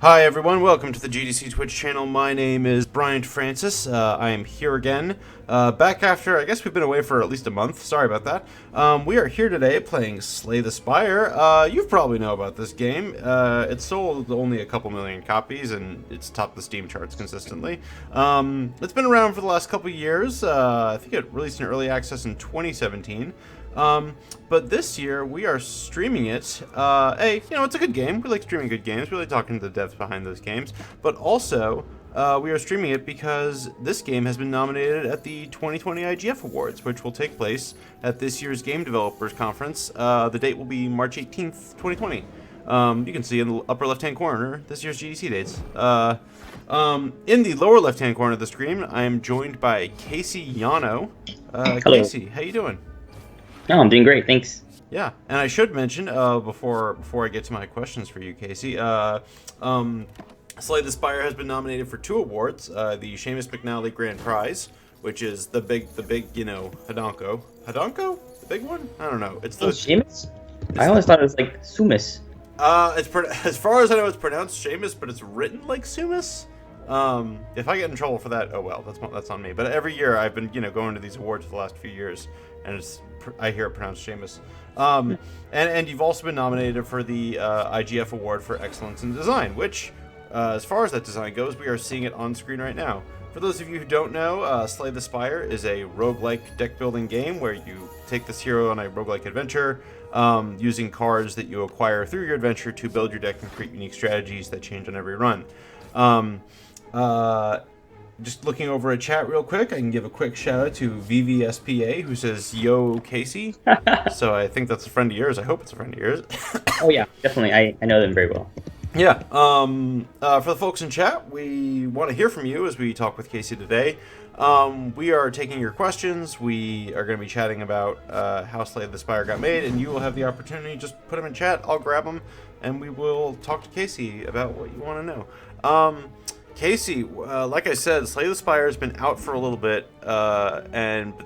Hi everyone, welcome to the GDC Twitch channel. My name is Brian Francis. I am here again, back after, I guess we've been away for at least a month. Sorry about that. We are here today playing Slay the Spire. You probably know about this game. It sold only a couple million copies and it's topped the Steam charts consistently. It's been around for the last couple years. I think it released in early access in 2017. But this year we are streaming it. It's a good game. We like streaming good games. We like talking to the devs behind those games. But also, we are streaming it because this game has been nominated at the 2020 IGF Awards, which will take place at this year's Game Developers Conference. The date will be March 18th, 2020. You can see in the upper left-hand corner this year's GDC dates. In the lower left-hand corner of the screen, I am joined by Casey Yano. Hello. Casey, how you doing? No, I'm doing great, thanks. Yeah, and I should mention before I get to my questions for you, Casey, Slay the Spire has been nominated for 2 awards: the Seamus McNally Grand Prize, which is the big, Hadonko, the big one. I don't know. It's the Seamus. I always thought it was like Sumus. As far as I know, it's pronounced Seamus, but it's written like Sumus. If I get in trouble for that, oh well, that's on me. But every year I've been going to these awards for the last few years, and I hear it pronounced Seamus. And you've also been nominated for the IGF Award for Excellence in Design, which, as far as that design goes, we are seeing it on screen right now. For those of you who don't know, Slay the Spire is a roguelike deck-building game where you take this hero on a roguelike adventure, using cards that you acquire through your adventure to build your deck and create unique strategies that change on every run. Just looking over a chat real quick, I can give a quick shout out to VVSPA, who says, "Yo, Casey." So I think that's a friend of yours. I hope it's a friend of yours. Oh yeah, definitely. I know them very well. Yeah. For the folks in chat, we want to hear from you as we talk with Casey today. We are taking your questions. We are going to be chatting about how Slay the Spire got made, and you will have the opportunity. Just put them in chat. I'll grab them, and we will talk to Casey about what you want to know. Casey, like I said, Slay the Spire has been out for a little bit, but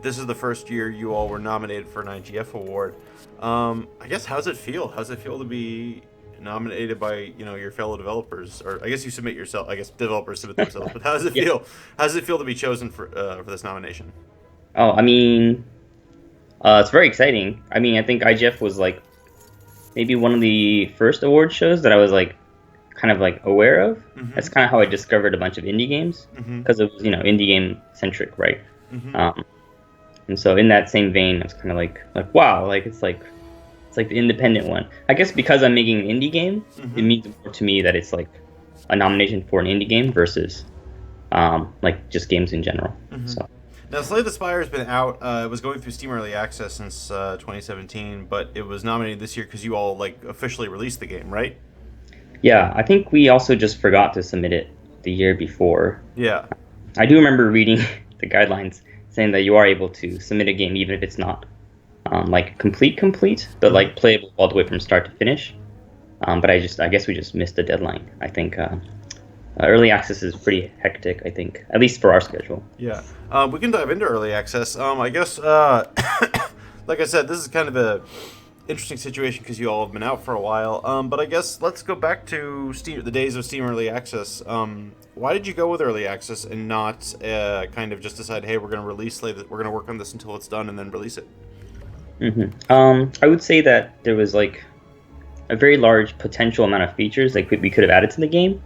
this is the first year you all were nominated for an IGF award. I guess, how's it feel? How's it feel to be nominated by your fellow developers? Or I guess you submit yourself. I guess developers submit themselves. But how does it feel? How does it feel to be chosen for this nomination? Oh, I mean, it's very exciting. I mean, I think IGF was like maybe one of the first award shows that I was like kind of like aware of. Mm-hmm. That's kind of how I discovered a bunch of indie games, because it was indie game centric, right? Mm-hmm. And so in that same vein, I was kind of like wow, like it's like the independent one. I guess because I'm making an indie game, it means more to me that it's like a nomination for an indie game versus like just games in general. So now, Slay the Spire has been out. It was going through Steam Early Access since 2017, but it was nominated this year because you all like officially released the game, right? Yeah, I think we also just forgot to submit it the year before. Yeah. I do remember reading the guidelines saying that you are able to submit a game even if it's not like complete, but like playable all the way from start to finish. But I guess we just missed the deadline. I think early access is pretty hectic, I think, at least for our schedule. Yeah. We can dive into early access. I guess, like I said, this is kind of a interesting situation because you all have been out for a while. But I guess let's go back to the days of Steam Early Access. Why did you go with Early Access and not kind of just decide, hey, we're going to release we're going to work on this until it's done and then release it? I would say that there was like a very large potential amount of features that we could have added to the game,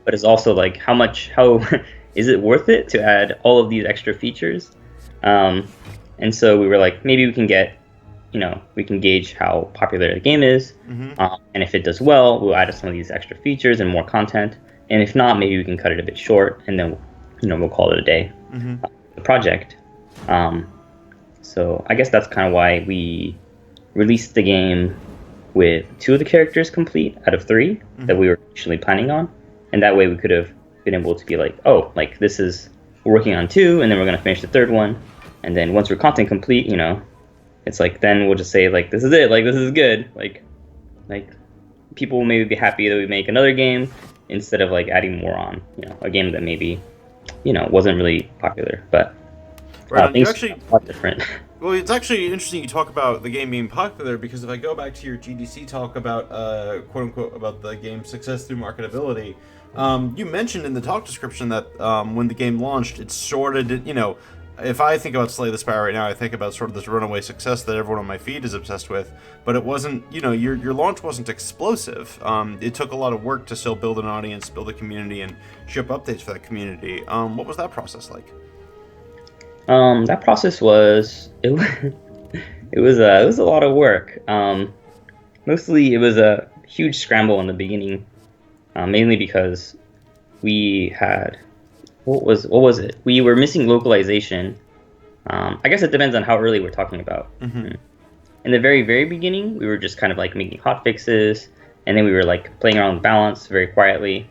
but it's also like how is it worth it to add all of these extra features? And so we were like, maybe we can get we can gauge how popular the game is, and if it does well, we'll add some of these extra features and more content. And if not, maybe we can cut it a bit short, and then we'll call it a day. The project. So I guess that's kind of why we released the game with 2 of the characters complete out of 3 that we were actually planning on, and that way we could have been able to be like, oh, like we're working on 2, and then we're gonna finish the 3rd one, and then once we're content complete, it's like then we'll just say like this is it, like this is good, like people will maybe be happy that we make another game instead of like adding more on, a game that maybe wasn't really popular, but right, things are a lot different. Well, it's actually interesting you talk about the game being popular, because if I go back to your GDC talk about quote unquote about the game's success through marketability, you mentioned in the talk description that when the game launched, it sort of did, if I think about Slay the Spire right now, I think about sort of this runaway success that everyone on my feed is obsessed with, but it wasn't, your launch wasn't explosive. It took a lot of work to still build an audience, build a community, and ship updates for that community. What was that process like? That process was it was a lot of work. Mostly it was a huge scramble in the beginning, mainly because we had what was it? We were missing localization. I guess it depends on how early we're talking about. Mm-hmm. In the very very beginning, we were just kind of like making hot fixes, and then we were like playing around with balance very quietly.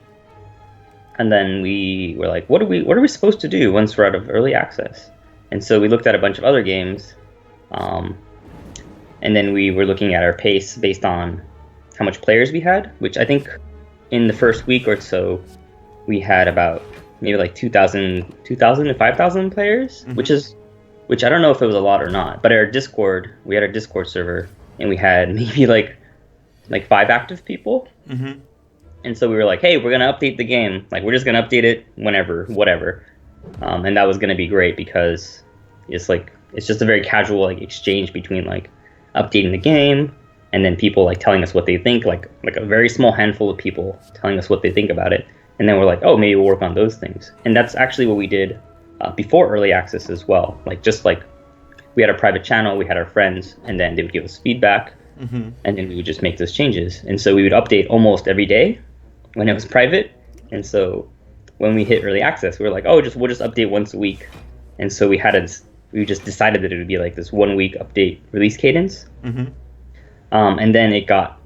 And then we were like, what are we supposed to do once we're out of early access? And so we looked at a bunch of other games, and then we were looking at our pace based on how much players we had, which I think in the first week or so, we had about maybe like 2,000 to 5,000 players, Mm-hmm. which I don't know if it was a lot or not. But we had our Discord server, and we had maybe like 5 active people. Mm-hmm. And so we were like, hey, we're going to update the game. Like, we're just going to update it whenever, whatever. And that was going to be great because it's just a very casual like exchange between like updating the game and then people like telling us what they think, like a very small handful of people telling us what they think about it. And then we're like, oh, maybe we'll work on those things. And that's actually what we did before early access as well. Just like we had a private channel, we had our friends, and then they would give us feedback. Mm-hmm. And then we would just make those changes. And so we would update almost every day when it was private. And so when we hit early access, we were like, oh, we'll just update once a week. And so we just decided that it would be like this 1 week update release cadence. Mm-hmm. And then it got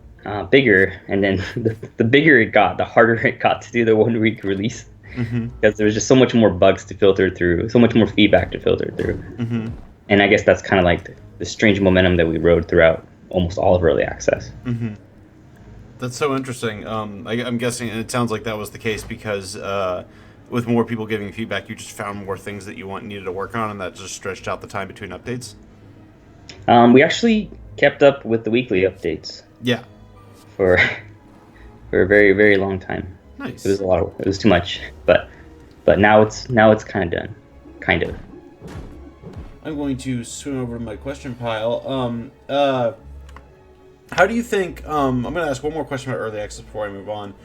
bigger. And then the bigger it got, the harder it got to do the 1 week release. Mm-hmm. Because there was just so much more bugs to filter through, so much more feedback to filter through. Mm-hmm. And I guess that's kind of like the strange momentum that we rode throughout almost all of early access. Mm-hmm. That's so interesting. I'm guessing, and it sounds like that was the case because with more people giving feedback, you just found more things that you needed to work on, and that just stretched out the time between updates. We actually kept up with the weekly updates. Yeah. For a very very long time. Nice. It was too much, but now it's kind of done, kind of. I'm going to swim over to my question pile. How do you think? I'm going to ask one more question about early access before I move on.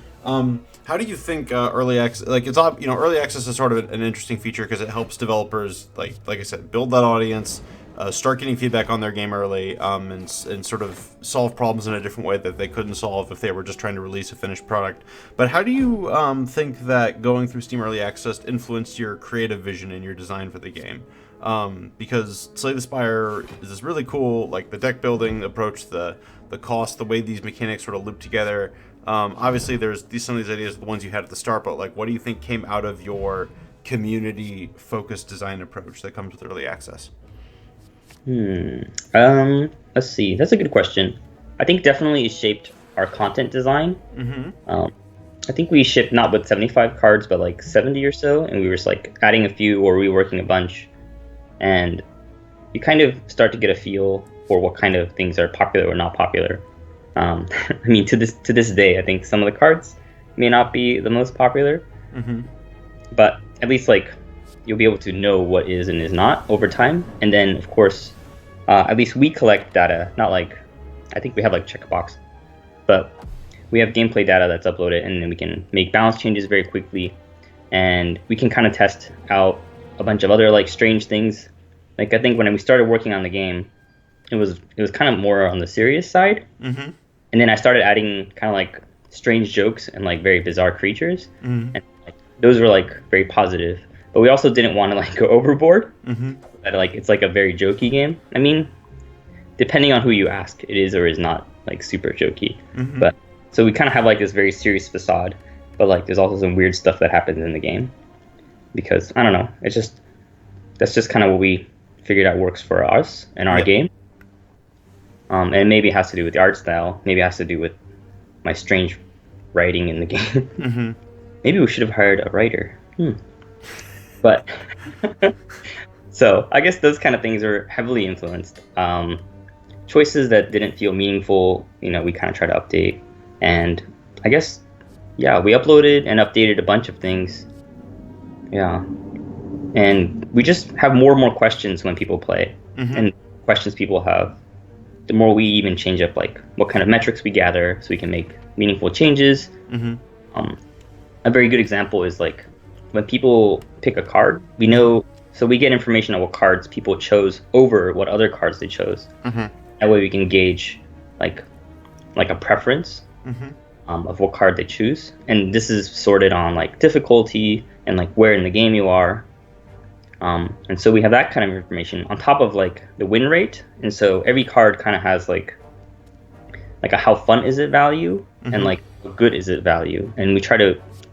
How do you think early access? Like early access is sort of an interesting feature because it helps developers, like I said, build that audience, start getting feedback on their game early, and sort of solve problems in a different way that they couldn't solve if they were just trying to release a finished product. But how do you think that going through Steam Early Access influenced your creative vision and your design for the game? Because Slay the Spire is this really cool, like the deck building approach, the cost, the way these mechanics sort of loop together. Obviously, there's some of these ideas, the ones you had at the start, but like, what do you think came out of your community-focused design approach that comes with early access? Let's see. That's a good question. I think definitely it shaped our content design. Mm-hmm. I think we shipped not with 75 cards, but like 70 or so, and we were just like adding a few or reworking a bunch, and you kind of start to get a feel for what kind of things are popular or not popular. I mean, to this day, I think some of the cards may not be the most popular, Mm-hmm. but at least like you'll be able to know what is and is not over time. And then of course, at least we collect data. Not like I think we have like checkbox, but we have gameplay data that's uploaded, and then we can make balance changes very quickly, and we can kind of test out a bunch of other like strange things. Like I think when we started working on the game, it was kind of more on the serious side. Mm-hmm. And then I started adding kind of like strange jokes and like very bizarre creatures. Mm-hmm. And like, those were like very positive. But we also didn't want to like go overboard. Mm-hmm. That like it's like a very jokey game. I mean, depending on who you ask, it is or is not like super jokey. Mm-hmm. But so we kind of have like this very serious facade, but like there's also some weird stuff that happens in the game. Because I don't know, that's just kind of what we figured out works for us and our game. And maybe it has to do with the art style. Maybe it has to do with my strange writing in the game. Mm-hmm. Maybe we should have hired a writer. But So I guess those kind of things are heavily influenced. Choices that didn't feel meaningful, we kind of try to update. And I guess, yeah, we uploaded and updated a bunch of things. Yeah. And we just have more and more questions when people play. And questions people have, the more we even change up like what kind of metrics we gather so we can make meaningful changes. A very good example is like when people pick a card, we know, so we get information on what cards people chose over what other cards they chose. That way we can gauge like a preference of what card they choose. And this is sorted on like difficulty and like where in the game you are. And so we have that kind of information on top of like the win rate. And so every card kind of has like a how fun is it value and like how good is it value. And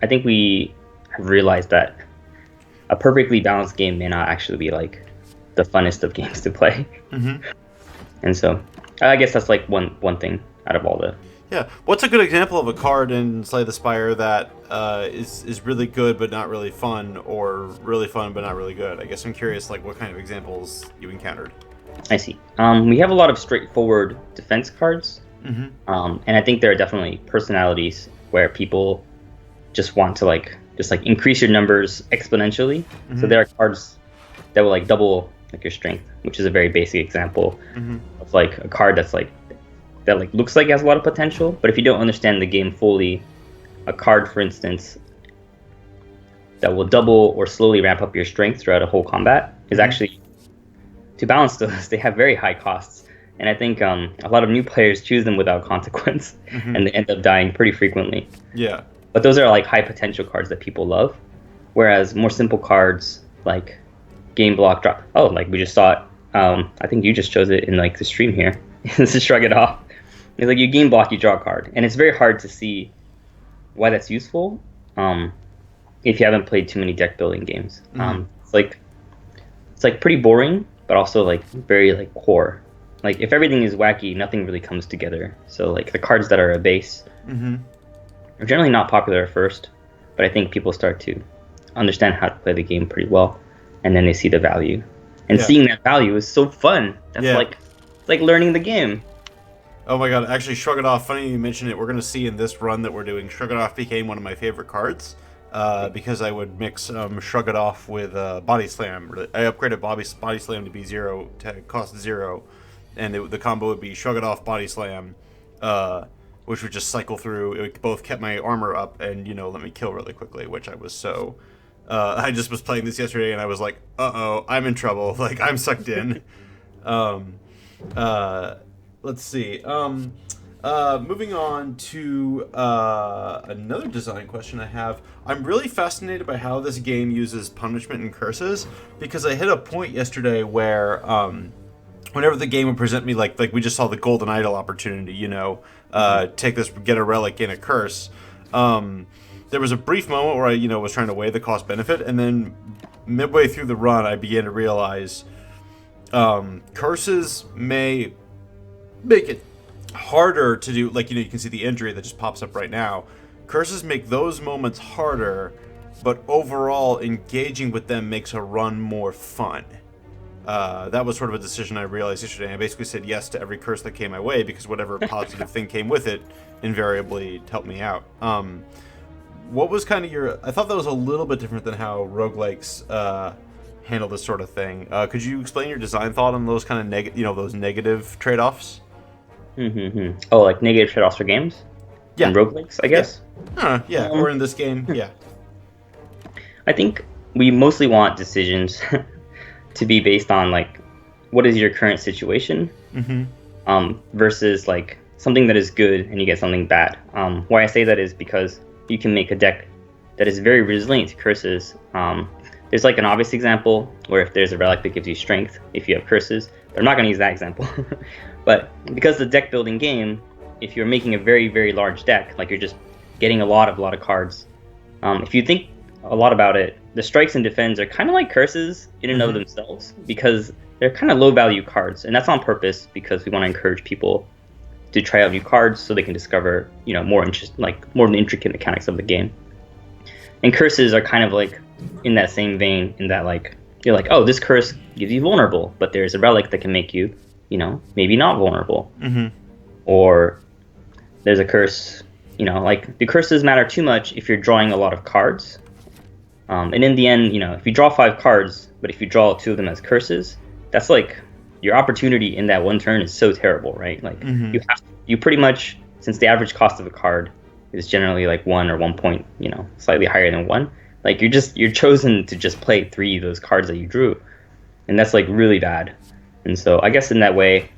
I think we have realized that a perfectly balanced game may not actually be like the funnest of games to play. And so I guess that's like one thing out of all the... Yeah. What's a good example of a card in Slay the Spire that is really good but not really fun, or really fun but not really good? I guess I'm curious, like, what kind of examples you encountered. I see. We have a lot of straightforward defense cards. And I think there are definitely personalities where people just want to just increase your numbers exponentially. So there are cards that will like double like your strength, which is a very basic example of like a card that looks like it has a lot of potential, but if you don't understand the game fully, a card, for instance, that will double or slowly ramp up your strength throughout a whole combat is actually, to balance those, they have very high costs. And I think a lot of new players choose them without consequence, and they end up dying pretty frequently. Yeah. But those are like high potential cards that people love, whereas more simple cards like game block drop. Oh, like we just saw it. I think you just chose it in like the stream here. This is Shrug It Off. It's like you game block, you draw a card, and it's very hard to see why that's useful if you haven't played too many deck building games. It's like pretty boring, but also like very like core. Like if everything is wacky, nothing really comes together. So like the cards that are a base are generally not popular at first, but I think people start to understand how to play the game pretty well, and then they see the value. And seeing that value is so fun. That's it's like learning the game. Oh my god, actually, Shrug It Off, funny you mentioned it, we're going to see in this run that we're doing, Shrug It Off became one of my favorite cards, because I would mix Shrug It Off with Body Slam. I upgraded Body Slam to be 0, to cost 0, and the combo would be Shrug It Off, Body Slam, which would just cycle through. It both kept my armor up and, let me kill really quickly, which I was so... I just was playing this yesterday, and I was like, uh-oh, I'm in trouble. Like, I'm sucked in. Let's see. Moving on to another design question I have. I'm really fascinated by how this game uses punishment and curses, because I hit a point yesterday where whenever the game would present me like we just saw the golden idol opportunity, take this, get a relic, gain a curse. There was a brief moment where I, was trying to weigh the cost benefit, and then midway through the run, I began to realize curses may make it harder to do, like, you can see the injury that just pops up right now. Curses make those moments harder, but overall engaging with them makes a run more fun. That was sort of a decision I realized yesterday. I basically said yes to every curse that came my way, because whatever positive thing came with it invariably helped me out. What was kind of your... I thought that was a little bit different than how roguelikes handle this sort of thing. Could you explain your design thought on those kind of those negative trade-offs? Oh, like negative trade-offs for games? Yeah. And roguelikes, I guess? Yeah, or in this game, yeah. I think we mostly want decisions to be based on, like, what is your current situation? Versus, like, something that is good and you get something bad. Why I say that is because you can make a deck that is very resilient to curses. There's, like, an obvious example where if there's a relic that gives you strength if you have curses. But I'm not going to use that example. But because the deck building game, if you're making a very, very large deck, like you're just getting a lot of cards, if you think a lot about it, the strikes and defends are kind of like curses in and of themselves, because they're kind of low value cards, and that's on purpose because we want to encourage people to try out new cards so they can discover, more of the intricate mechanics of the game. And curses are kind of like in that same vein, in that like you're like, oh, this curse gives you vulnerable, but there's a relic that can make you, maybe not vulnerable. Or there's a curse, like the curses matter too much if you're drawing a lot of cards. And in the end, if you draw 5 cards, but if you draw 2 of them as curses, that's like your opportunity in that one turn is so terrible, right? Like you pretty much, since the average cost of a card is generally like 1 or 1 point, slightly higher than 1. Like you're chosen to just play 3 of those cards that you drew, and that's like really bad. And so I guess in that way,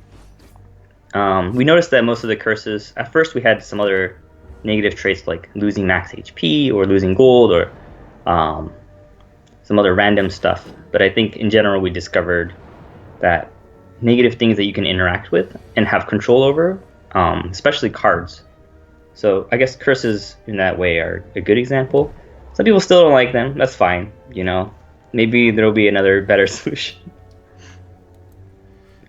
we noticed that most of the curses, at first we had some other negative traits like losing max HP or losing gold or some other random stuff. But I think in general we discovered that negative things that you can interact with and have control over, especially cards. So I guess curses in that way are a good example. Some people still don't like them. That's fine. Maybe there'll be another better solution.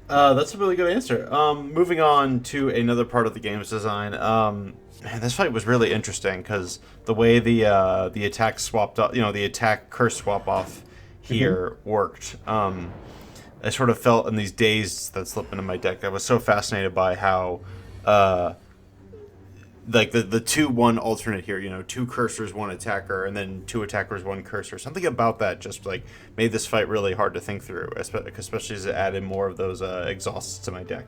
That's a really good answer. Moving on to another part of the game's design. Man, this fight was really interesting because the way the attack swapped up, the attack curse swap off here worked. I sort of felt in these days that slipped into my deck. I was so fascinated by how, like the 2-1 alternate here, 2 cursors, 1 attacker, and then 2 attackers, 1 cursor. Something about that just like made this fight really hard to think through, especially as it added more of those exhausts to my deck.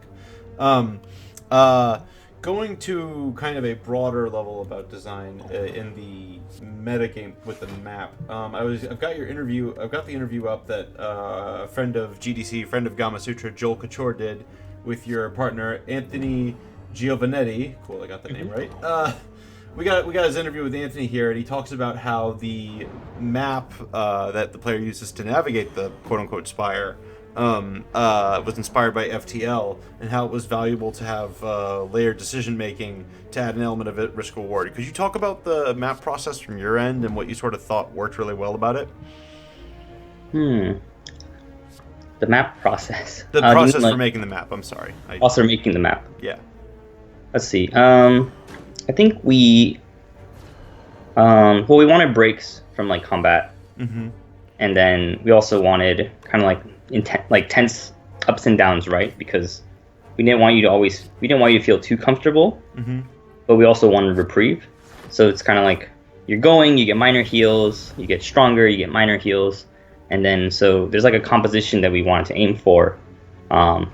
Going to kind of a broader level about design in the metagame with the map. I've got the interview up that a friend of GDC, friend of Gamasutra, Joel Couture did with your partner Anthony Giovanetti. Cool, I got the name right. We got his interview with Anthony here, and he talks about how the map that the player uses to navigate the quote-unquote Spire was inspired by FTL, and how it was valuable to have layered decision-making to add an element of risk-reward. Could you talk about the map process from your end and what you sort of thought worked really well about it? The map process. The process for making the map, I'm sorry. Also making the map. Yeah. Let's see. I think we wanted breaks from like combat, and then we also wanted kind of like tense ups and downs, right? Because we didn't want you to feel too comfortable, but we also wanted reprieve. So it's kind of like you're going, you get minor heals, you get stronger, you get minor heals, and then so there's like a composition that we wanted to aim for, and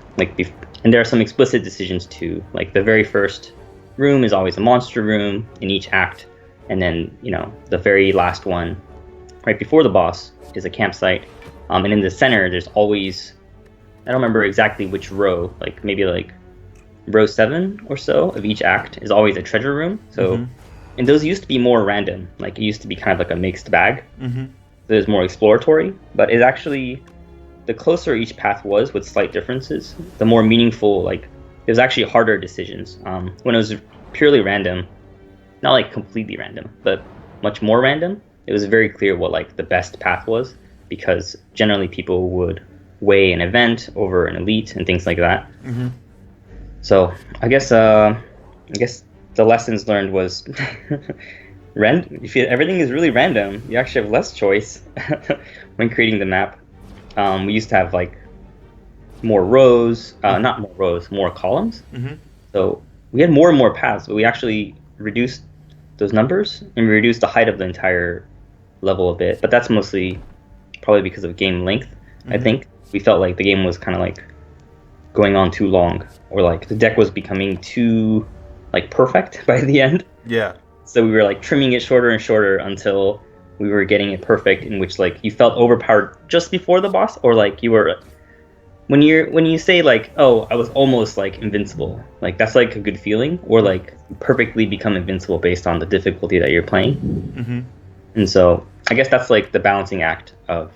there are some explicit decisions too. Like the very first room is always a monster room in each act, and then the very last one, right before the boss, is a campsite. And in the center, there's always, I don't remember exactly which row, like maybe like row 7 or so of each act is always a treasure room. So, and those used to be more random. Like it used to be kind of like a mixed bag. So it was more exploratory, but it's actually, the closer each path was with slight differences, the more meaningful, like it was actually harder decisions. When it was purely random, not like completely random, but much more random, it was very clear what like the best path was, because generally people would weigh an event over an elite and things like that. So I guess the lessons learned was if everything is really random, you actually have less choice when creating the map. We used to have like more rows, not more rows, more columns. So we had more and more paths, but we actually reduced those numbers and we reduced the height of the entire level a bit. But that's mostly probably because of game length. I think we felt like the game was kind of like going on too long, or like the deck was becoming too like perfect by the end. Yeah. So we were like trimming it shorter and shorter until we were getting it perfect, in which like you felt overpowered just before the boss, or like you were, when you say like, oh, I was almost like invincible, like that's like a good feeling, or like perfectly become invincible based on the difficulty that you're playing. And so I guess that's like the balancing act of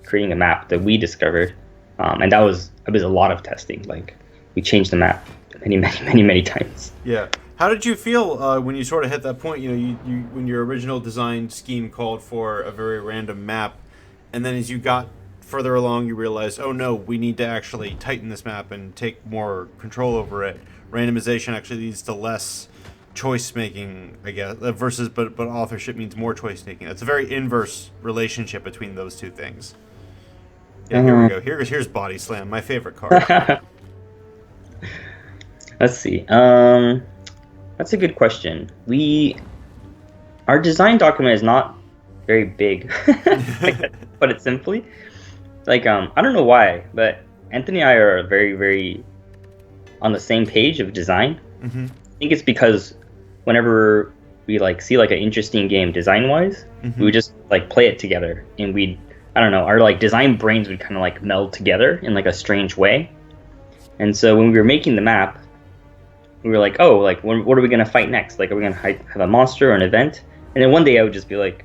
creating a map that we discovered, and that was a lot of testing. Like we changed the map many times. Yeah. How did you feel when you sort of hit that point? You when your original design scheme called for a very random map, and then as you got further along, you realized, oh no, we need to actually tighten this map and take more control over it. Randomization actually leads to less choice making, I guess, versus but authorship means more choice making. It's a very inverse relationship between those two things. Yeah, here we go. Here's Body Slam, my favorite card. Let's see. That's a good question. Our design document is not very big, to put it simply. Like, I don't know why, but Anthony and I are very, very on the same page of design. Mm-hmm. I think it's because whenever we like see like an interesting game design-wise, we would just like play it together, and I don't know, our like design brains would kind of like meld together in like a strange way. And so when we were making the map, we were like, oh, like what are we gonna fight next? Like, are we gonna have a monster or an event? And then one day I would just be like,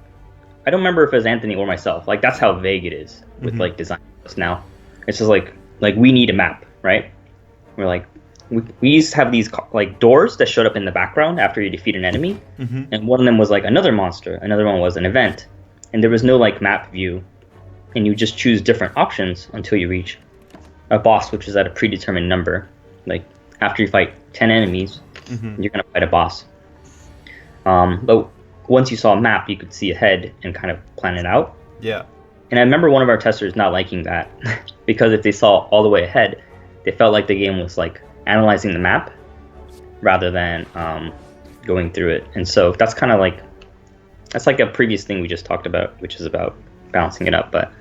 I don't remember if it was Anthony or myself. Like, that's how vague it is with like design now. It's just like we need a map, right? We're like, we used to have these like doors that showed up in the background after you defeat an enemy, and one of them was like another monster, another one was an event, and there was no like map view, and you just choose different options until you reach a boss, which is at a predetermined number. Like, after you fight 10 enemies, you're gonna fight a boss. But once you saw a map, you could see ahead and kind of plan it out. Yeah. And I remember one of our testers not liking that because if they saw all the way ahead, they felt like the game was like analyzing the map rather than going through it. And so that's kind of like, that's like a previous thing we just talked about, which is about balancing it up. But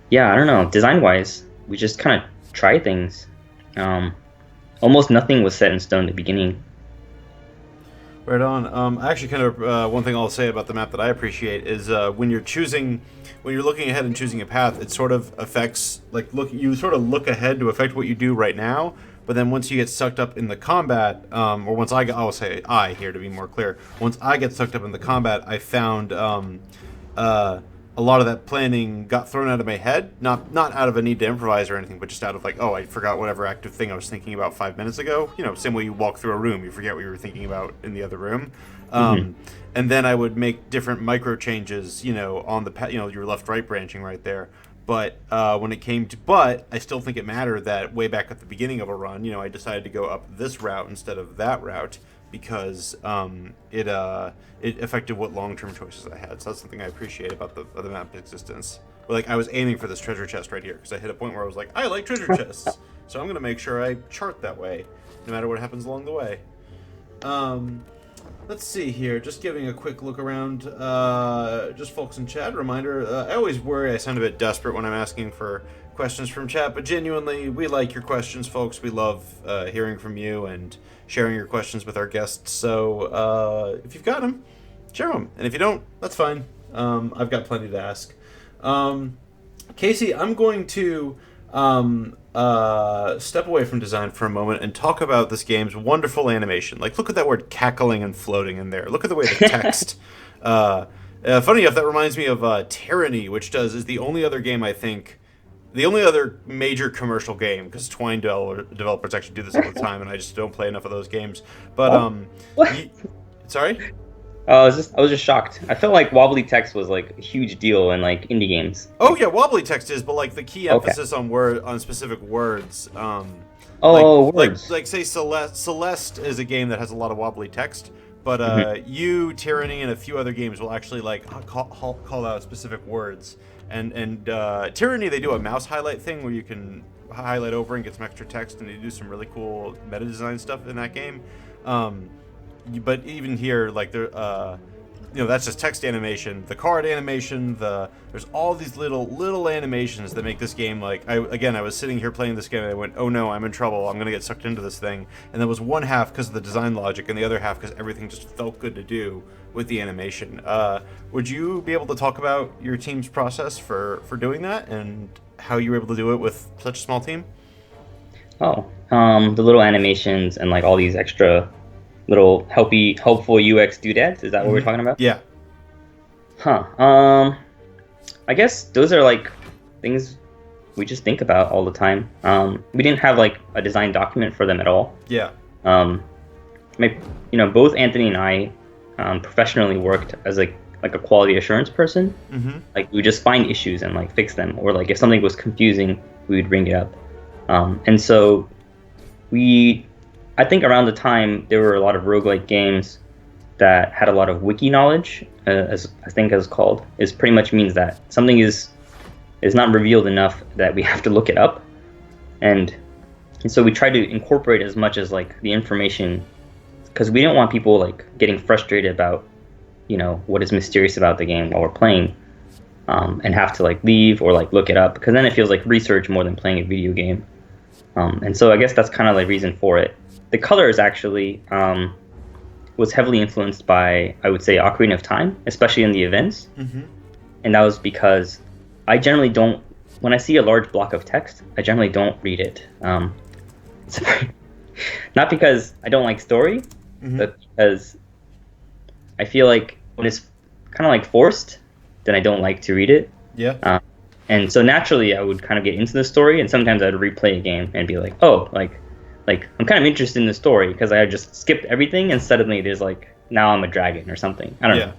yeah, I don't know. Design-wise, we just kind of try things. Almost nothing was set in stone at the beginning. Right on. Actually, kind of one thing I'll say about the map that I appreciate is when you're looking ahead and choosing a path, it sort of affects, like, you sort of look ahead to affect what you do right now, but then once you get sucked up in the combat, or once I'll say I here to be more clear, once I get sucked up in the combat, I found a lot of that planning got thrown out of my head, not out of a need to improvise or anything, but just out of like, oh, I forgot whatever active thing I was thinking about 5 minutes ago. You know, same way you walk through a room, you forget what you were thinking about in the other room. And then I would make different micro changes, you know, on the your left-right branching right there. But when it came to, I still think it mattered that way back at the beginning of a run, you know, I decided to go up this route instead of that route because it affected what long-term choices I had. So that's something I appreciate about the map existence. But, like, I was aiming for this treasure chest right here because I hit a point where I was like, I like treasure chests, so I'm going to make sure I chart that way, no matter what happens along the way. Let's see here. Just giving a quick look around. Just folks in chat. Reminder, I always worry I sound a bit desperate when I'm asking for questions from chat, but genuinely, we like your questions, folks. We love hearing from you and sharing your questions with our guests. So if you've got them, share them. And if you don't, that's fine. I've got plenty to ask. Casey, I'm going to step away from design for a moment and talk about this game's wonderful animation. Like, look at that word cackling and floating in there. Look at the way the text... funny enough, that reminds me of Tyranny, which is the only other game, I think... The only other major commercial game, because Twine developers actually do this all the time, and I just don't play enough of those games. But, what? Sorry? I was just shocked. I felt like wobbly text was like a huge deal in like indie games. Oh yeah, wobbly text is, but like the key emphasis on specific words. Words. Like say Celeste is a game that has a lot of wobbly text, but you, Tyranny, and a few other games will actually like call out specific words. And Tyranny, they do a mouse highlight thing where you can highlight over and get some extra text, and they do some really cool meta design stuff in that game. But even here, like that's just text animation, the card animation, there's all these little animations that make this game like I was sitting here playing this game and I went, oh no, I'm in trouble, I'm gonna get sucked into this thing. And there was one half because of the design logic and the other half because everything just felt good to do with the animation. Would you be able to talk about your team's process for doing that and how you were able to do it with such a small team? The little animations and like all these extra little helpful UX doodads, is that what we're talking about? Yeah. I guess those are like things we just think about all the time. We didn't have like a design document for them at all. Yeah. Both Anthony and I professionally worked as like a quality assurance person. Like we would just find issues and like fix them, or like if something was confusing, we would bring it up. And so I think around the time there were a lot of roguelike games that had a lot of wiki knowledge, as I think it's called. It pretty much means that something is is not revealed enough that we have to look it up, and so we try to incorporate as much as like the information, because we don't want people like getting frustrated about, you know, what is mysterious about the game while we're playing, and have to like leave or like look it up, because then it feels like research more than playing a video game. And so I guess that's kind of the reason for it. The colors actually was heavily influenced by, I would say, Ocarina of Time, especially in the events. And that was because I generally don't, when I see a large block of text, I generally don't read it. Not because I don't like story, but because I feel like when it's kind of like forced, then I don't like to read it. Yeah. And so naturally, I would kind of get into the story, and sometimes I'd replay a game and be like, oh, like I'm kind of interested in the story because I just skipped everything, and suddenly there's like, now I'm a dragon or something. I don't know.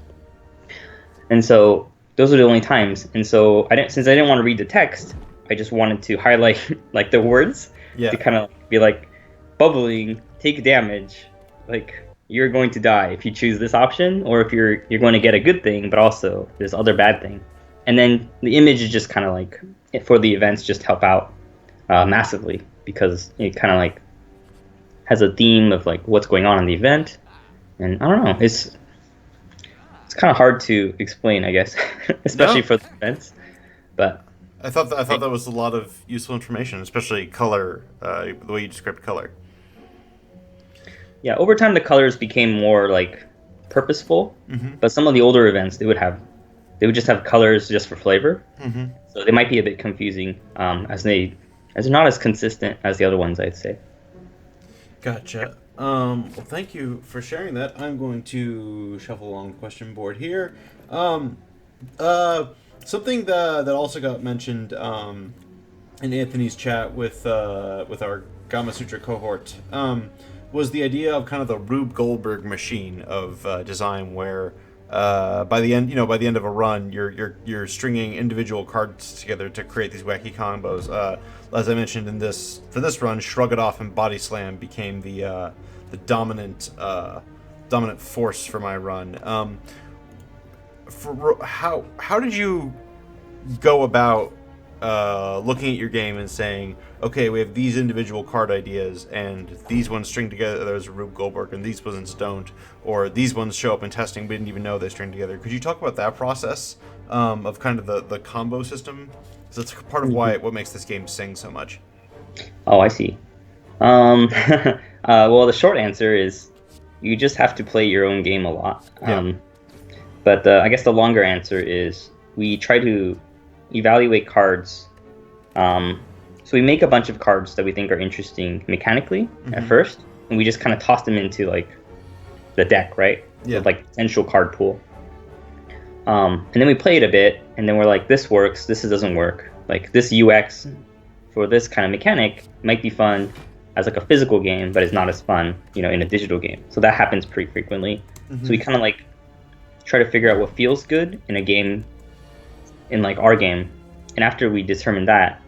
And so those are the only times. And so since I didn't want to read the text, I just wanted to highlight like the words to kind of be like, bubbling, take damage, like you're going to die if you choose this option, or if you're going to get a good thing, but also this other bad thing. And then the image is just kind of like, for the events, just help out massively, because it kind of like has a theme of like what's going on in the event. And I don't know, it's kind of hard to explain, I guess, especially for the events. But I thought that was a lot of useful information, especially color, the way you described color. Yeah, over time the colors became more like purposeful, but some of the older events they would just have colors just for flavor. So they might be a bit confusing, as they're not as consistent as the other ones, I'd say. Gotcha. Well, thank you for sharing that. I'm going to shuffle along the question board here. Something that also got mentioned in Anthony's chat with our Gamma Sutra cohort was the idea of kind of the Rube Goldberg machine of design, where by the end of a run, you're stringing individual cards together to create these wacky combos. As I mentioned for this run, Shrug It Off and Body Slam became the dominant force for my run. How did you go about looking at your game and saying, okay, we have these individual card ideas, and these ones string together as a Rube Goldberg, and these ones don't, or these ones show up in testing, we didn't even know they string together. Could you talk about that process of kind of the combo system? Because that's part of what makes this game sing so much. Oh, I see. Well, the short answer is you just have to play your own game a lot. But I guess the longer answer is we try to evaluate cards. So we make a bunch of cards that we think are interesting mechanically at first, and we just kind of toss them into like the deck, right? Yeah. With, like, potential card pool. And then we play it a bit, and then we're like, this works, this doesn't work. Like, this UX for this kind of mechanic might be fun as like a physical game, but it's not as fun, in a digital game. So that happens pretty frequently. So we kind of like try to figure out what feels good in a game, in like our game, and after we determine that,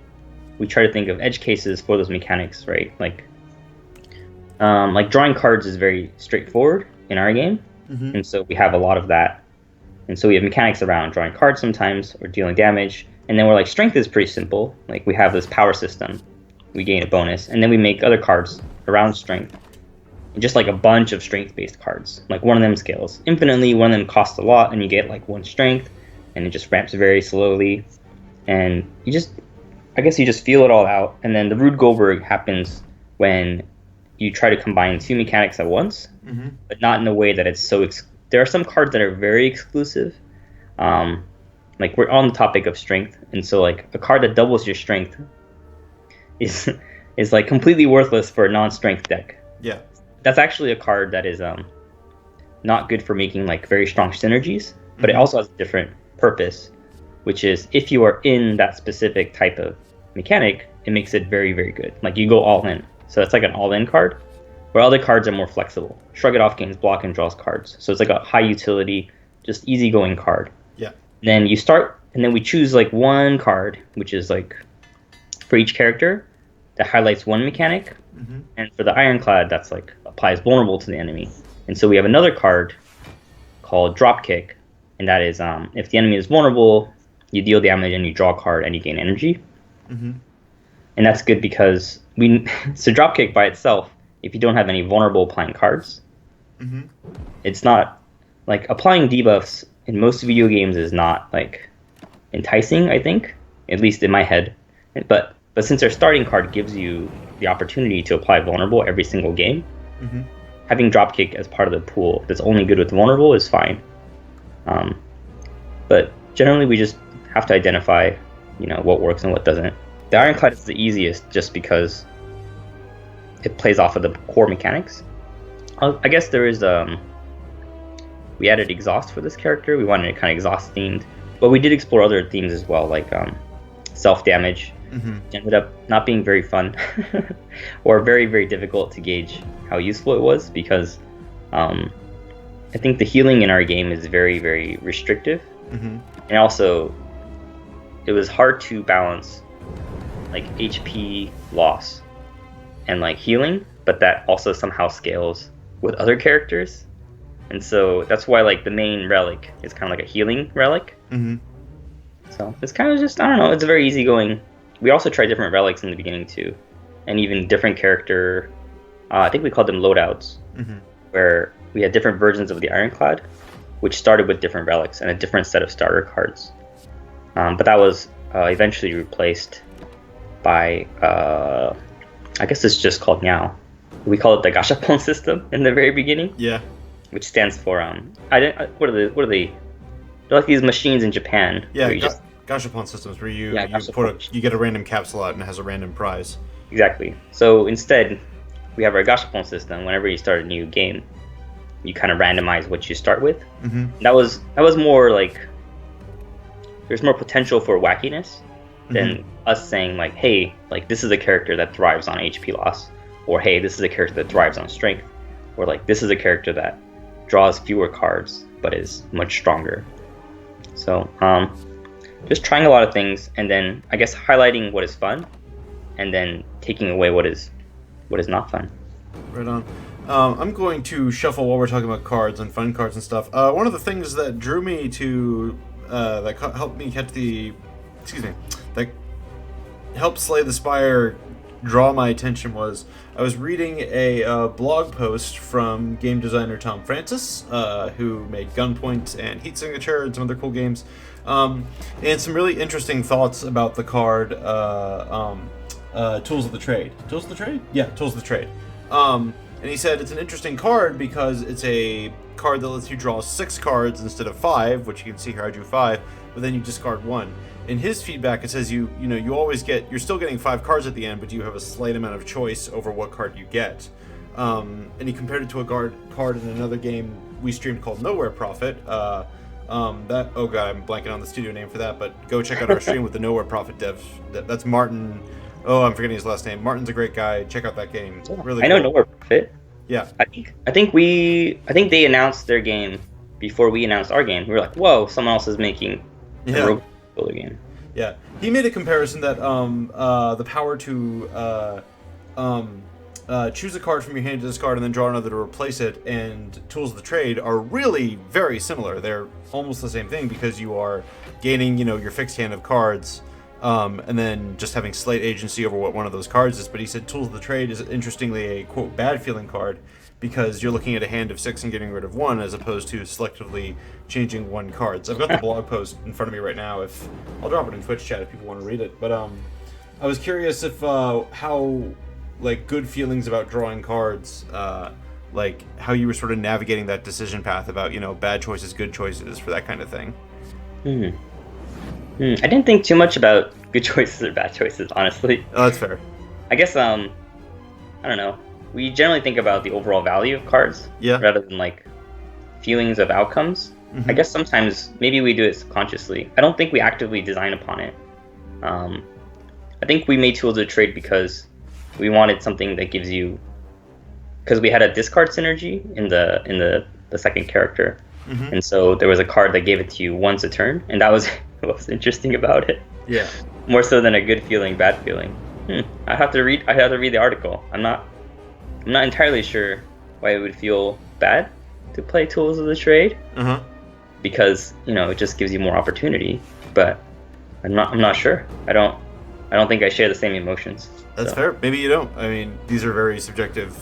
we try to think of edge cases for those mechanics, right? Like drawing cards is very straightforward in our game, and so we have a lot of that, and so we have mechanics around drawing cards sometimes or dealing damage, and then we're like, strength is pretty simple. Like, we have this power system, we gain a bonus, and then we make other cards around strength, just like a bunch of strength-based cards. Like, one of them scales infinitely, one of them costs a lot, and you get like 1 strength, and it just ramps very slowly, and you just feel it all out. And then the Rube Goldberg happens when you try to combine 2 mechanics at once, but not in a way that it's so there are some cards that are very exclusive. Like, we're on the topic of strength, and so like a card that doubles your strength is like completely worthless for a non-strength deck. Yeah. That's actually a card that is not good for making like very strong synergies, but it also has a different purpose, which is if you are in that specific type of mechanic, it makes it very, very good. Like, you go all in. So it's like an all-in card, where other cards are more flexible. Shrug It Off gains block and draws cards. So it's like a high utility, just easygoing card. Yeah. Then you start, and then we choose like one card, which is like for each character, that highlights one mechanic. And for the Ironclad, that's like applies vulnerable to the enemy. And so we have another card called Dropkick, and that is if the enemy is vulnerable, you deal damage and you draw a card and you gain energy. Mm-hmm. And that's good because so dropkick by itself, if you don't have any vulnerable applying cards, Mm-hmm. it's not like applying debuffs in most video games is not like enticing, I think, at least in my head. But since their starting card gives you the opportunity to apply vulnerable every single game, Mm-hmm. having dropkick as part of the pool that's only good with vulnerable is fine. But generally, we just have to identify, what works and what doesn't. The Ironclad is the easiest just because it plays off of the core mechanics. I guess there is we added exhaust for this character. We wanted it kind of exhaust themed, but we did explore other themes as well, like self damage. Mm-hmm. It ended up not being very fun or very, very difficult to gauge how useful it was because I think the healing in our game is very, very restrictive. Mm-hmm. And also, it was hard to balance like HP loss and like healing, but that also somehow scales with other characters. And so that's why like the main relic is kind of like a healing relic. Mm-hmm. So it's kind of just, I don't know, it's very easygoing. We also tried different relics in the beginning too, and even different character, I think we called them loadouts, Mm-hmm. where we had different versions of the Ironclad, which started with different relics and a different set of starter cards. But that was eventually replaced by, I guess it's just called now. We call it the Gashapon system in the very beginning. Yeah. Which stands for what are they? They're like these machines in Japan. Yeah. Where you just, Gashapon systems where you Gashapon. you get a random capsule out and it has a random prize. exactly. So instead, we have our Gashapon system. Whenever you start a new game, you kind of randomize what you start with. Mm-hmm. That was more like there's more potential for wackiness than us saying like, hey, like this is a character that thrives on HP loss, or hey, this is a character that thrives on strength, or like this is a character that draws fewer cards but is much stronger. So just trying a lot of things, and then I guess highlighting what is fun, and then taking away what is not fun. Right on. I'm going to shuffle while we're talking about cards and fun cards and stuff. One of the things that drew me to helped me catch that helped Slay the Spire draw my attention was I was reading a blog post from game designer Tom Francis, who made Gunpoint and Heat Signature and some other cool games, and some really interesting thoughts about the card Tools of the Trade. Tools of the Trade? Yeah, Tools of the Trade. And he said it's an interesting card because it's a card that lets you draw 6 cards instead of 5, which you can see here I drew 5, but then you discard 1. In his feedback, it says you always you're still getting 5 cards at the end, but you have a slight amount of choice over what card you get. And he compared it to a card in another game we streamed called Nowhere Prophet. Oh god, I'm blanking on the studio name for that, but go check out our stream with the Nowhere Prophet devs. That's Martin. Oh, I'm forgetting his last name. Martin's a great guy. Check out that game. Really I know cool. Nowhere Prophet. Yeah. I think they announced their game before we announced our game. We were like, whoa, someone else is making a robot builder game. Yeah. He made a comparison that the power to choose a card from your hand to discard and then draw another to replace it, and Tools of the Trade are really very similar. They're almost the same thing because you are gaining, your fixed hand of cards, and then just having slight agency over what one of those cards is. But he said Tools of the Trade is interestingly a, quote, bad feeling card because you're looking at a hand of 6 and getting rid of 1 as opposed to selectively changing 1 card. So I've got the blog post in front of me right now. I'll drop it in Twitch chat if people want to read it. But I was curious if how like good feelings about drawing cards, like how you were sort of navigating that decision path about bad choices, good choices for that kind of thing. I didn't think too much about good choices or bad choices, honestly. Oh, that's fair. I guess I don't know. We generally think about the overall value of cards, rather than like feelings of outcomes. I guess sometimes maybe we do it subconsciously. I don't think we actively design upon it. I think we made Tools of the Trade because we wanted something that gives you, because we had a discard synergy in the second character, and so there was a card that gave it to you once a turn, and that was what was interesting about it. Yeah. More so than a good feeling, bad feeling. I have to read the article. I'm not entirely sure why it would feel bad to play Tools of the Trade. Uh-huh. Because, it just gives you more opportunity. But I'm not sure. I don't think I share the same emotions. That's fair. Maybe you don't. I mean, these are very subjective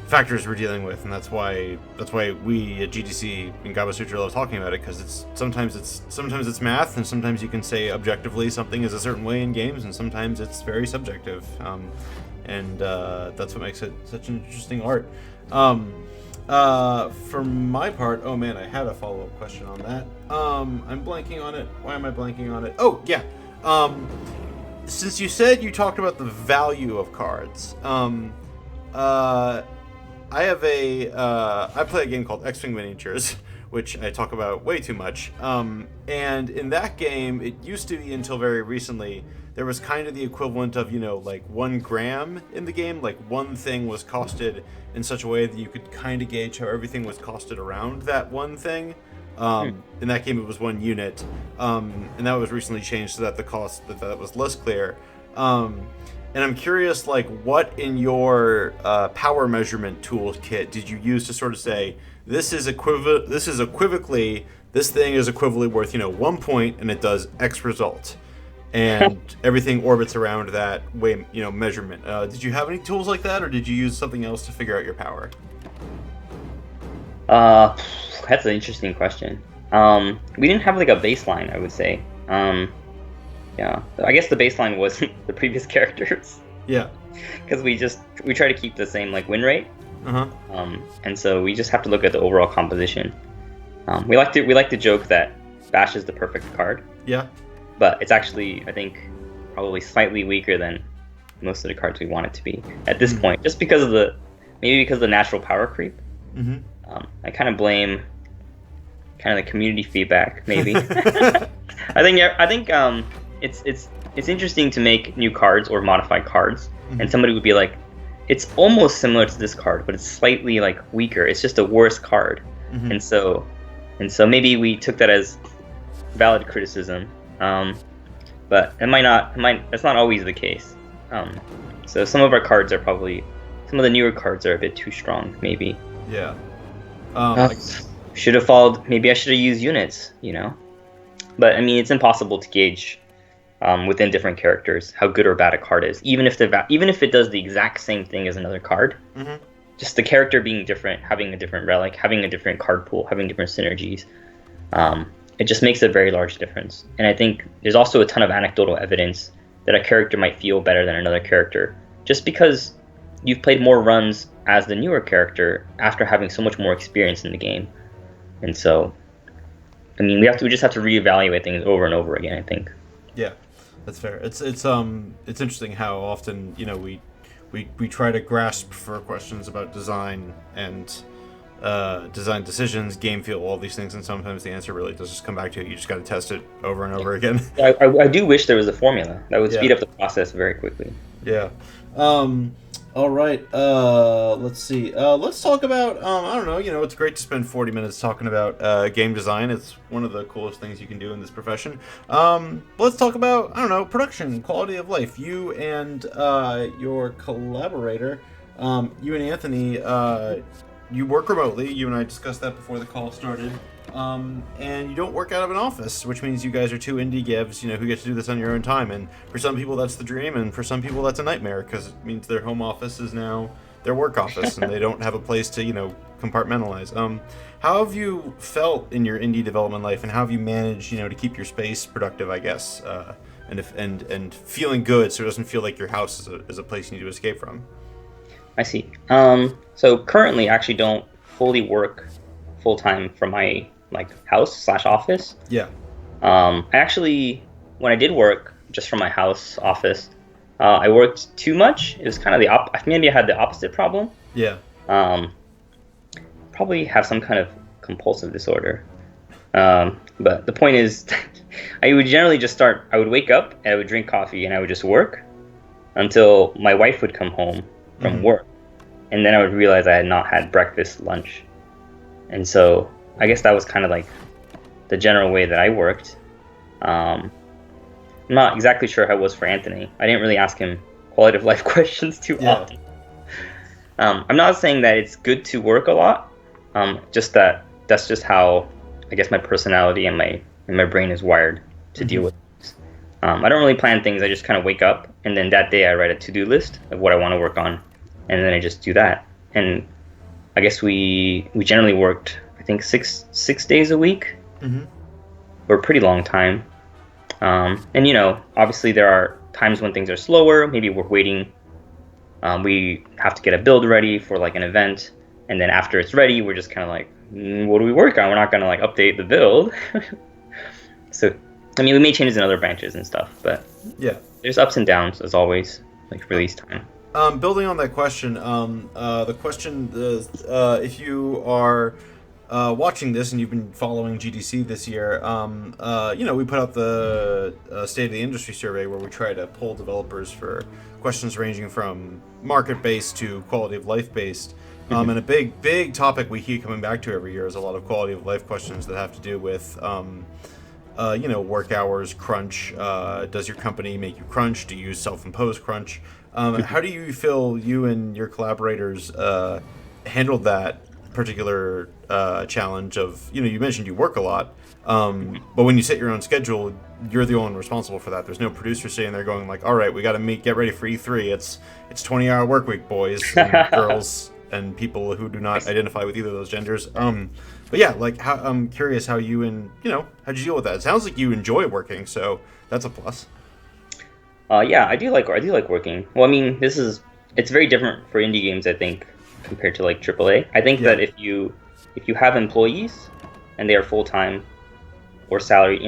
factors we're dealing with, and that's why we at GDC and Gaba Sutra love talking about it, because sometimes it's math, and sometimes you can say objectively something is a certain way in games, and sometimes it's very subjective, and that's what makes it such an interesting art. For my part, oh man, I had a follow-up question on that. I'm blanking on it. Why am I blanking on it? Oh yeah. Since you said you talked about the value of cards, I play a game called X-Wing Miniatures, which I talk about way too much. And in that game, it used to be until very recently, there was kind of the equivalent of, like 1 gram in the game. Like one thing was costed in such a way that you could kind of gauge how everything was costed around that one thing. In that game, it was 1 unit. And that was recently changed so that the cost that was less clear. And I'm curious, like, what in your power measurement toolkit did you use to sort of say this thing is equivalently worth 1 point, and it does X result, and everything orbits around that way measurement. Did you have any tools like that, or did you use something else to figure out your power? That's an interesting question. We didn't have like a baseline, I would say. Yeah, I guess the baseline was the previous characters. Yeah. Because we try to keep the same like win rate. Uh-huh. And so we just have to look at the overall composition. We like to joke that Bash is the perfect card. Yeah. But it's actually, I think, probably slightly weaker than most of the cards we want it to be at this point, just because of the natural power creep. Mm-hmm. I kind of blame the community feedback, maybe. I think it's interesting to make new cards or modify cards, and somebody would be like, it's almost similar to this card, but it's slightly like weaker. It's just a worse card, and so maybe we took that as valid criticism, but that's not always the case. So some of our cards are probably, some of the newer cards are a bit too strong, maybe. Yeah. Should have followed. Maybe I should have used units, But I mean, it's impossible to gauge within different characters how good or bad a card is, even if it does the exact same thing as another card. Just the character being different, having a different relic, having a different card pool, having different synergies. It just makes a very large difference. And I think there's also a ton of anecdotal evidence that a character might feel better than another character, just because you've played more runs as the newer character after having so much more experience in the game. And so, I mean, we just have to reevaluate things over and over again, I think. Yeah, that's fair. It's interesting how often we try to grasp for questions about design and design decisions, game feel, all these things, and sometimes the answer really does just come back to you just got to test it over and over again. I do wish there was a formula that would speed up the process very quickly. Yeah. All right. Let's see. Let's talk about. I don't know. It's great to spend 40 minutes talking about game design. It's one of the coolest things you can do in this profession. Let's talk about, I don't know, production, quality of life. You and your collaborator, you and Anthony, you work remotely. You and I discussed that before the call started. And you don't work out of an office, which means you guys are two indie devs, who get to do this on your own time. And for some people, that's the dream, and for some people, that's a nightmare, because it means their home office is now their work office, and they don't have a place to, compartmentalize. How have you felt in your indie development life, and how have you managed, to keep your space productive, I guess, and feeling good, so it doesn't feel like your house is a place you need to escape from? I see. So currently, I actually don't fully work full time from my house/office. Yeah. I actually, when I did work just from my house office, I worked too much. It was kind of maybe I had the opposite problem. Yeah. Probably have some kind of compulsive disorder. But the point is, I would generally I would wake up and I would drink coffee and I would just work until my wife would come home from work. And then I would realize I had not had breakfast, lunch. And so I guess that was kind of like the general way that I worked. I'm not exactly sure how it was for Anthony. I didn't really ask him quality of life questions too often. I'm not saying that it's good to work a lot. Just that's just how I guess my personality and my brain is wired. to deal with. I don't really plan things. I just kind of wake up, and then that day I write a to-do list of what I want to work on, and then I just do that. And I guess we generally worked, I think, six days a week for a pretty long time. And obviously there are times when things are slower. Maybe we're waiting. We have to get a build ready for like an event, and then after it's ready, we're just kind of like, what do we work on? We're not gonna like update the build. So, I mean, we made changes in other branches and stuff, but yeah, there's ups and downs as always, like release time. Building on that question, the question is, if you are watching this and you've been following GDC this year, we put out the State of the Industry survey where we try to poll developers for questions ranging from market-based to quality of life-based. And a big topic we keep coming back to every year is a lot of quality of life questions that have to do with, work hours, crunch. Does your company make you crunch? Do you use self-imposed crunch? How do you feel you and your collaborators handled that particular challenge of, you mentioned you work a lot, but when you set your own schedule, you're the only one responsible for that. There's no producer sitting there going like, all right, we got to get ready for E3. It's 20-hour work week, boys and girls and people who do not identify with either of those genders. But yeah, like I'm curious how you and, how'd you deal with that? It sounds like you enjoy working, so that's a plus. Yeah, I do like working. Well, I mean, it's very different for indie games, I think, compared to like AAA. I think that if you have employees and they are full-time or salary,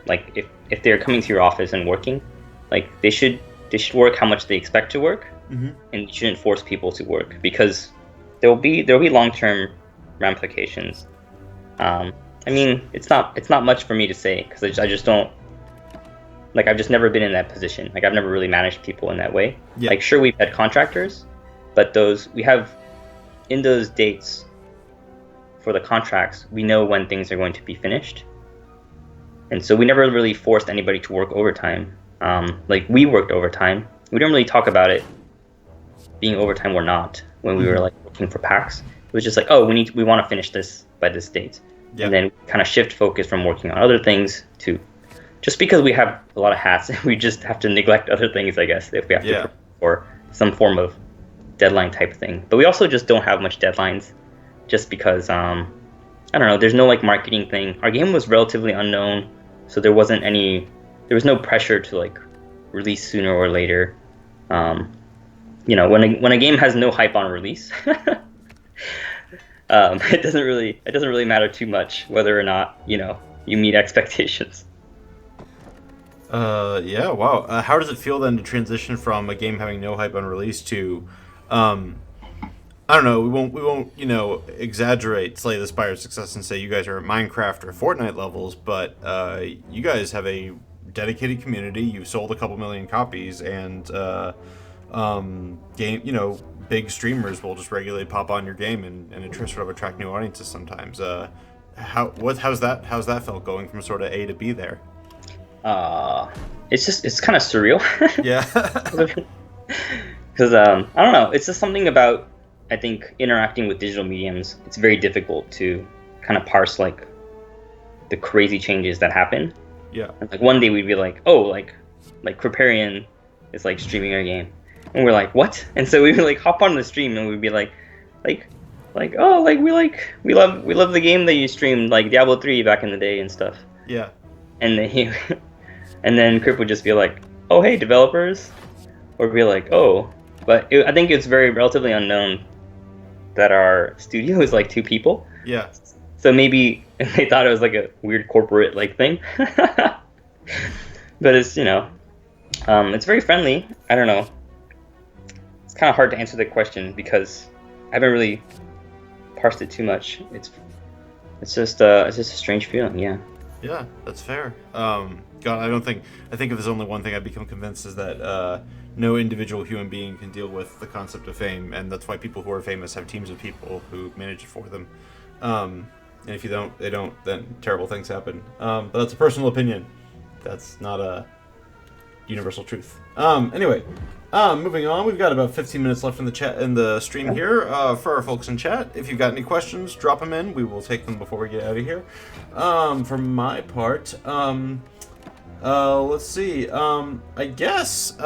like if they're coming to your office and working, like they should work how much they expect to work, and you shouldn't force people to work, because there'll be long-term ramifications. I mean, it's not much for me to say, because I just don't, like, I've just never been in that position. Like, I've never really managed people in that way. Yeah. Like, sure, we've had contractors, but we have, in those dates for the contracts, we know when things are going to be finished. And so we never really forced anybody to work overtime. Like, we worked overtime. We didn't really talk about it being overtime or not when we were, like, working for PAX. It was just like, oh, we want to finish this by this date. Yeah. And then kind of shift focus from working on other things to, just because we have a lot of hats, we just have to neglect other things, I guess, if we have to, or some form of deadline type thing. But we also just don't have much deadlines, just because, I don't know, there's no like marketing thing. Our game was relatively unknown, so there was no pressure to like release sooner or later. When a game has no hype on release, it doesn't really matter too much whether or not, you meet expectations. Yeah, wow. How does it feel then to transition from a game having no hype on release to, I don't know, we won't, exaggerate Slay the Spire's success and say you guys are at Minecraft or Fortnite levels, but, you guys have a dedicated community. You've sold a couple million copies, and, big streamers will just regularly pop on your game and sort of attract new audiences sometimes. How's that felt going from sort of A to B there? It's kind of surreal. Yeah. Because I don't know, it's just something about, I think, interacting with digital mediums. It's very difficult to kind of parse like the crazy changes that happen. Yeah. And, like, one day we'd be like, oh, like Kriparian is like streaming our game, and we're like, what? And so we would like hop on the stream and we'd be like oh, like we love the game that you streamed, like Diablo 3 back in the day and stuff. Yeah. And then and then Crip would just be like, oh, hey, developers. Or be like, oh. But I think it's very relatively unknown that our studio is like 2 people. Yeah. So maybe they thought it was like a weird corporate like thing. But it's, it's very friendly. I don't know. It's kind of hard to answer the question because I haven't really parsed it too much. It's just a strange feeling, yeah. Yeah, that's fair. God, I think if there's only one thing I've become convinced is that no individual human being can deal with the concept of fame, and that's why people who are famous have teams of people who manage it for them. And if you don't, they don't, then terrible things happen. But that's a personal opinion. That's not a universal truth. Anyway, moving on. We've got about 15 minutes left in the stream here. For our folks in chat, if you've got any questions, drop them in. We will take them before we get out of here. For my part, Let's see. I guess,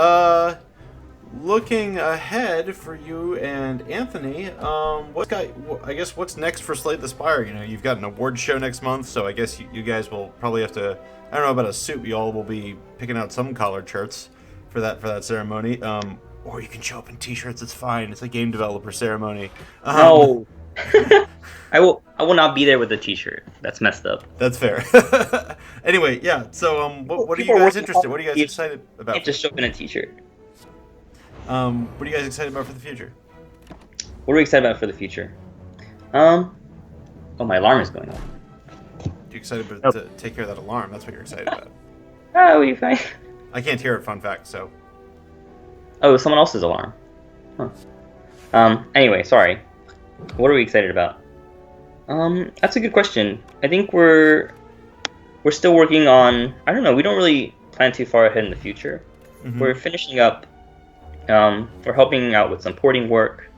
looking ahead for you and Anthony, I guess what's next for Slay the Spire? You know, you've got an award show next month, so I guess you guys will probably have to, I don't know about a suit, you all will be picking out some collared shirts for that ceremony. Or you can show up in t-shirts, it's fine. It's a game developer ceremony. No. I will not be there with a t-shirt. That's messed up. That's fair. Anyway, yeah. So, what are you guys interested? What are you guys excited about? Can't just show up in a t-shirt. What are you guys excited about for the future? What are we excited about for the future? Oh, my alarm is going off. You excited to take care of that alarm? That's what you're excited about. Oh, you fine? I can't hear it. Fun fact. So. Oh, someone else's alarm. Huh. Anyway, sorry. What are we excited about? That's a good question. I think we're still working on. I don't know. We don't really plan too far ahead in the future. Mm-hmm. We're finishing up. We're helping out with some porting work,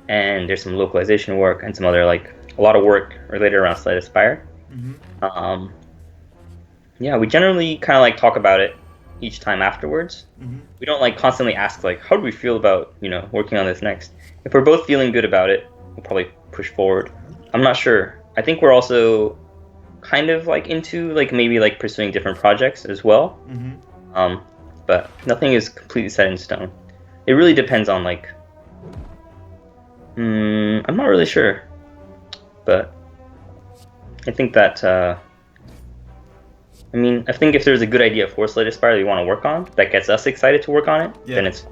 and there's some localization work and some other a lot of work related around Slay the Spire. Mm-hmm. Yeah, we generally kind of talk about it each time afterwards. Mm-hmm. We don't constantly ask how do we feel about working on this next. If we're both feeling good about it, we'll probably push forward. I'm not sure. I think we're also kind of into maybe pursuing different projects as well. Mm-hmm. But nothing is completely set in stone. It really depends on I'm not really sure, but I think that I think if there's a good idea for Slay the Spire that you want to work on that gets us excited to work on it, then it's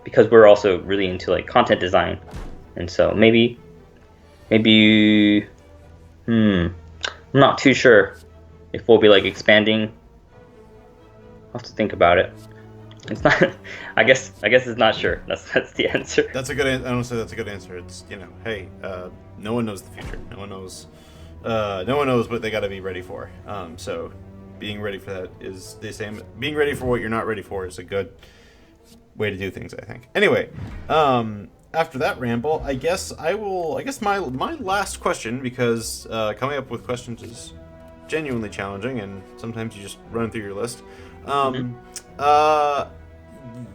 because we're also really into content design, and so maybe I'm not too sure if we'll be expanding. I'll have to think about it. It's not. I guess it's not sure. That's the answer. That's a good. I don't say that's a good answer. It's hey, no one knows the future. No one knows. No one knows what they got to be ready for. So, being ready for that is the same. Being ready for what you're not ready for is a good way to do things, I think. Anyway, after that ramble, I guess my last question, because coming up with questions is genuinely challenging, and sometimes you just run through your list.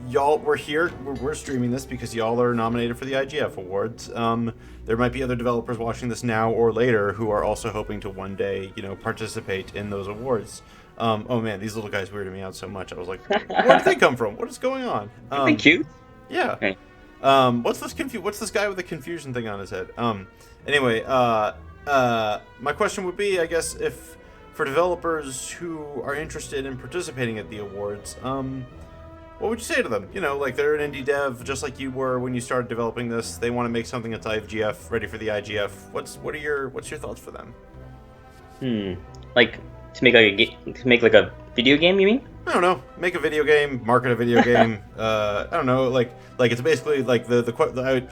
Y'all, we're streaming this because y'all are nominated for the IGF awards. There might be other developers watching this now or later who are also hoping to one day, participate in those awards. Oh man, these little guys weirded me out so much. I was like, where did they come from? What is going on? Are they cute? Yeah. Okay. What's this guy with the confusion thing on his head? Anyway, my question would be, I guess, if for developers who are interested in participating at the awards, what would you say to them? They're an indie dev, just like you were when you started developing this. They want to make something that's IGF, ready for the IGF. What's your thoughts for them? To make a video game, you mean? I don't know. Make a video game, market a video game. I don't know. It's basically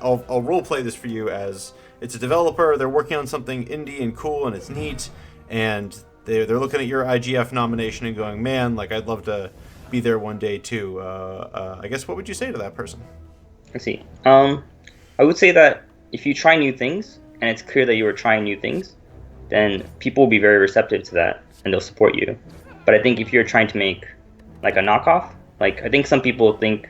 I'll role play this for you as it's a developer. They're working on something indie and cool, and it's neat, and they're looking at your IGF nomination and going, man, I'd love to be there one day too. I guess what would you say to that person? I see. I would say that if you try new things and it's clear that you are trying new things, then people will be very receptive to that and they'll support you. But I think if you're trying to make a knockoff, I think some people think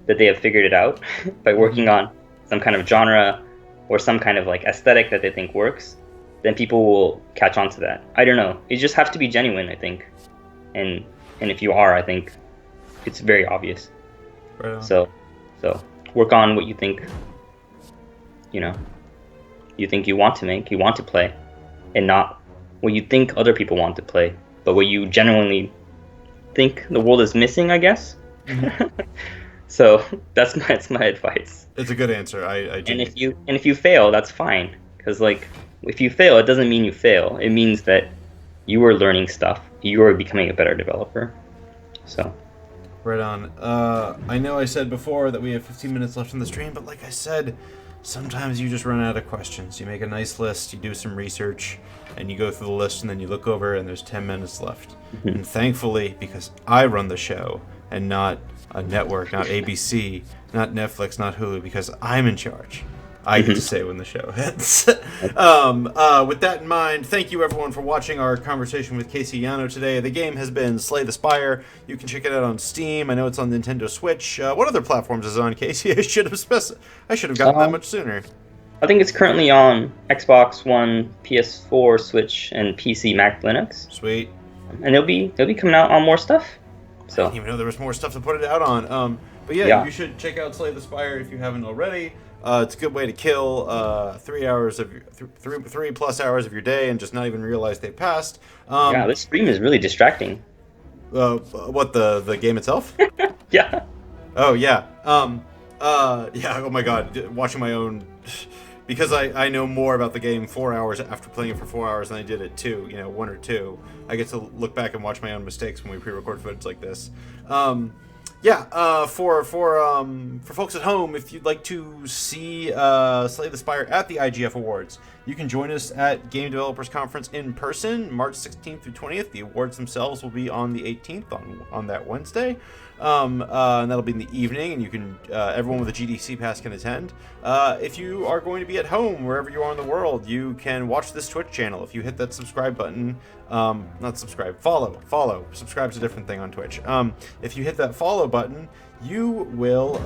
that they have figured it out by working on some kind of genre or some kind of aesthetic that they think works, then people will catch on to that. I don't know. You just have to be genuine, I think. And if you are, I think it's very obvious. Right on. So work on what you think, you think you want to make, you want to play, and not what you think other people want to play, but what you genuinely think the world is missing, I guess. Mm-hmm. So that's my advice. It's a good answer. And if you fail, that's fine, because if you fail, it doesn't mean you fail. It means that you are learning stuff. You are becoming a better developer. So. Right on. I know I said before that we have 15 minutes left in the stream, but like I said, sometimes you just run out of questions. You make a nice list, you do some research, and you go through the list, and then you look over, and there's 10 minutes left. Mm-hmm. And thankfully, because I run the show, and not a network, not ABC, not Netflix, not Hulu, because I'm in charge, I get to say when the show ends. With that in mind, thank you everyone for watching our conversation with Casey Yano today. The game has been Slay the Spire. You can check it out on Steam. I know it's on Nintendo Switch. What other platforms is it on, Casey? I should have gotten that much sooner. I think it's currently on Xbox One, PS4, Switch, and PC, Mac, Linux. Sweet. And they'll be coming out on more stuff. So I didn't even know there was more stuff to put it out on. But yeah, you should check out Slay the Spire if you haven't already. It's a good way to kill 3 hours of 3+ hours of your day and just not even realize they passed. Yeah, this stream is really distracting. What, the game itself? Yeah. Oh yeah. Yeah. Oh my God. Watching my own, because I know more about the game 4 hours after playing it for 4 hours than I did at 2. 1 or 2. I get to look back and watch my own mistakes when we pre-record footage like this. For folks at home, if you'd like to see Slay the Spire at the IGF Awards, you can join us at Game Developers Conference in person, March 16th through 20th. The awards themselves will be on the 18th on that Wednesday. And that'll be in the evening, and you can everyone with a GDC pass can attend. If you are going to be at home, wherever you are in the world, you can watch this Twitch channel. If you hit that subscribe button, not subscribe, follow. Subscribe's a different thing on Twitch. If you hit that follow button, you will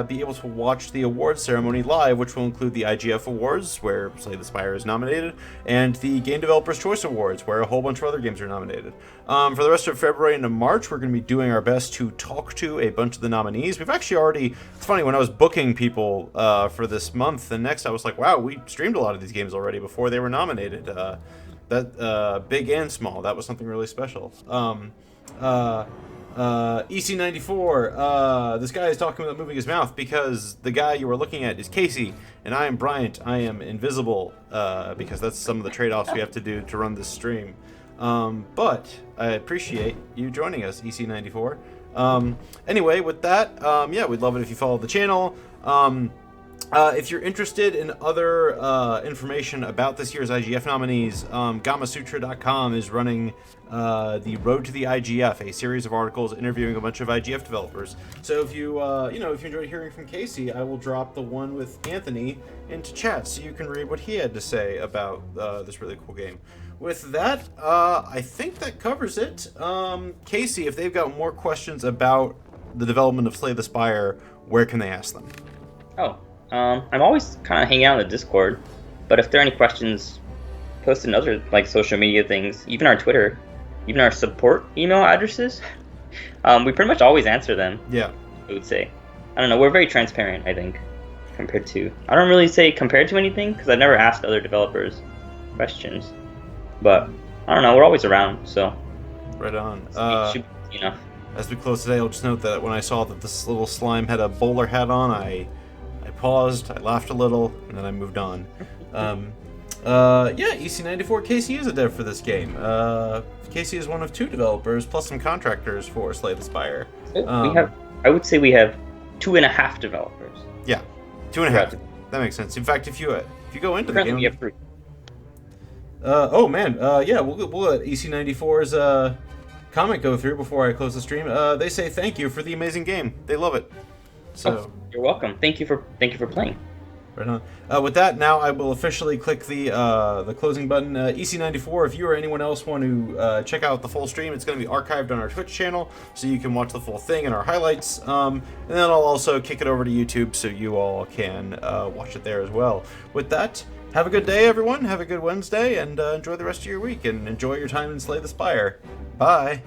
be able to watch the awards ceremony live, which will include the IGF Awards, where Slay the Spire is nominated, and the Game Developers Choice Awards, where a whole bunch of other games are nominated. For the rest of February into March, we're going to be doing our best to talk to a bunch of the nominees. We've actually already, it's funny, when I was booking people for this month and next, I was like, wow, we streamed a lot of these games already before they were nominated. Big and small, that was something really special. EC94, this guy is talking without moving his mouth because the guy you are looking at is Casey, and I am Bryant. I am invisible, because that's some of the trade-offs we have to do to run this stream. But I appreciate you joining us, EC94. Anyway, with that, we'd love it if you followed the channel. If you're interested in other information about this year's IGF nominees, GammaSutra.com is running the Road to the IGF, a series of articles interviewing a bunch of IGF developers. So if you if you enjoyed hearing from Casey, I will drop the one with Anthony into chat so you can read what he had to say about this really cool game. With that, I think that covers it. Casey, if they've got more questions about the development of Slay the Spire, where can they ask them? I'm always kind of hanging out in the Discord, but if there are any questions, post in other social media things, even our Twitter, even our support email addresses. We pretty much always answer them. Yeah, I would say. I don't know. We're very transparent, I think, compared to. I don't really say compared to anything because I've never asked other developers questions, but I don't know. We're always around, so. Right on. It should be enough. As we close today, I'll just note that when I saw that this little slime had a bowler hat on, I paused, I laughed a little, and then I moved on. EC94, Casey is a dev for this game. Casey is one of 2 developers, plus some contractors for Slay the Spire. I would say we have 2.5 developers. Yeah, 2.5. That makes sense. In fact, if you go into the game... we have 3. We'll let EC94's comment go through before I close the stream. They say thank you for the amazing game. They love it. So you're welcome. Thank you for playing. Right on. With that, now I will officially click the closing button. EC94, if you or anyone else want to check out the full stream, it's going to be archived on our Twitch channel, so you can watch the full thing and our highlights. And then I'll also kick it over to YouTube, so you all can watch it there as well. With that, have a good day, everyone. Have a good Wednesday, and enjoy the rest of your week, and enjoy your time in Slay the Spire. Bye.